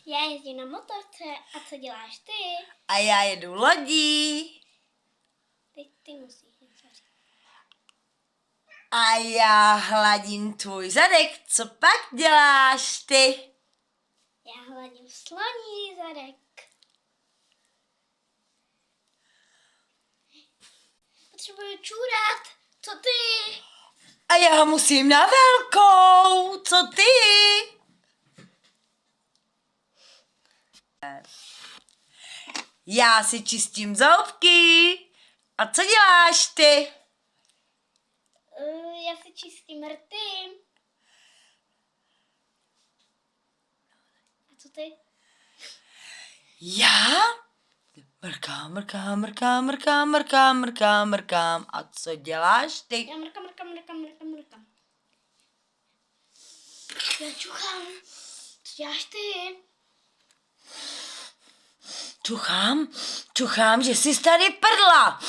Já jezdím na motorce. A co děláš ty? A já jedu lodí. Teď ty musíš něco říct. A já hladím tvůj zadek. Co pak děláš ty? Já hladím sloní zadek. Potřebuji čůrat. Co ty? A já musím na velkou. Co ty? Já si čistím zoubky. A co děláš ty? Já si čistím rty. A co ty? Já? Mrkám, mrkám, mrkám, mrkám, mrkám, mrkám, mrkám. A co děláš ty? Já mrkám. Já čuchám. Co děláš ty? Čuchám, že jsi tady prdla.